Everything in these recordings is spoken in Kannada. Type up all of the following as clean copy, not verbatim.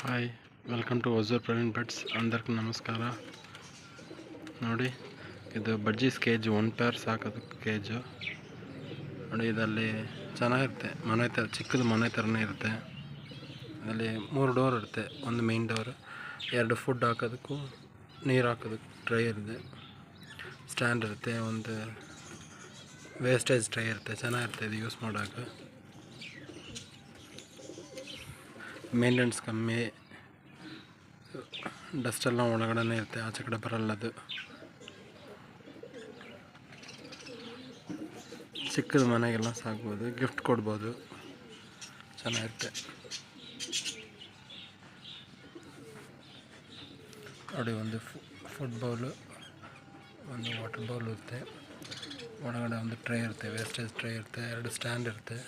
Hi, welcome to Hosur Praveen pets. అందరికి ನಮಸ್ಕಾರ. ನೋಡಿ, ಇದು ಬಡ್ಜೀಸ್ ಕೇಜ್ 1 ಪೇರ್ ಸಾಕೋದಕ್ಕೆ ಕೇಜು ನೋಡಿ. ಇದರಲ್ಲಿ ಚೆನ್ನಾಗಿರುತ್ತೆ, ಮನೆ ಥರ ಚಿಕ್ಕದು ಮನೆ ಥರನೇ ಇರುತ್ತೆ. ಅಲ್ಲಿ 3 ಡೋರ್ ಇರುತ್ತೆ. ಒಂದು ಮೇನ್ ಡೋರ್, 2 ಫುಡ್ ಹಾಕೋದಕ್ಕೂ ನೀರು ಹಾಕೋದಕ್ಕೆ ಟ್ರೈ ಇರುತ್ತೆ, ಸ್ಟ್ಯಾಂಡ್ ಇರುತ್ತೆ, ಒಂದು ವೇಸ್ಟೇಜ್ ಟ್ರೈ ಇರುತ್ತೆ. ಚೆನ್ನಾಗಿರುತ್ತೆ ಇದು ಯೂಸ್ ಮಾಡೋಕೆ. ಮೇಂಟೆನೆನ್ಸ್ ಕಮ್ಮಿ, ಡಸ್ಟೆಲ್ಲ ಒಳಗಡೆ ಇರುತ್ತೆ, ಆಚೆ ಕಡೆ ಬರಲ್ಲ. ಅದು ಚಿಕ್ಕದು ಮನೆಗೆಲ್ಲ ಸಾಕ್ಬೋದು, ಗಿಫ್ಟ್ ಕೊಡ್ಬೋದು, ಚೆನ್ನಾಗಿರುತ್ತೆ ನೋಡಿ. ಒಂದು ಫುಡ್ ಬೌಲು, ಒಂದು ವಾಟರ್ ಬೌಲ್ ಇರುತ್ತೆ, ಒಳಗಡೆ ಒಂದು ಟ್ರೈ ಇರುತ್ತೆ, ವೇಸ್ಟೇಜ್ ಟ್ರೈ ಇರುತ್ತೆ, 2 ಸ್ಟ್ಯಾಂಡ್ ಇರುತ್ತೆ.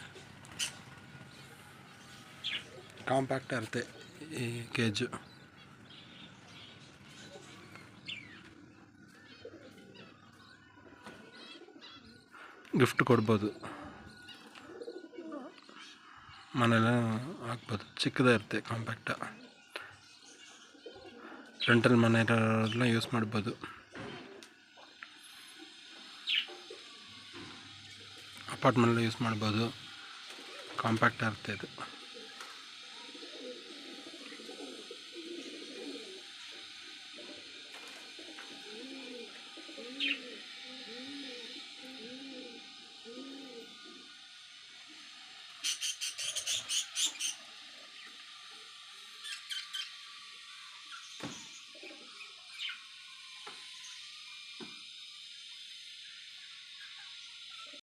ಕಾಂಪ್ಯಾಕ್ಟ್ ಇರುತ್ತೆ ಈ ಕೇಜು. ಗಿಫ್ಟ್ ಕೊಡ್ಬೋದು, ಮನೆಯಲ್ಲ ಹಾಕ್ಬೋದು. ಚಿಕ್ಕದೇ ಇರುತ್ತೆ, ಕಾಂಪ್ಯಾಕ್ಟ. ರೆಂಟಲ್ ಮನೆಯಲ್ಲ ಯೂಸ್ ಮಾಡ್ಬೋದು, ಅಪಾರ್ಟ್ಮೆಂಟಲ್ಲಿ ಯೂಸ್ ಮಾಡ್ಬೋದು. ಕಾಂಪ್ಯಾಕ್ಟ್ ಇರುತ್ತೆ ಇದು.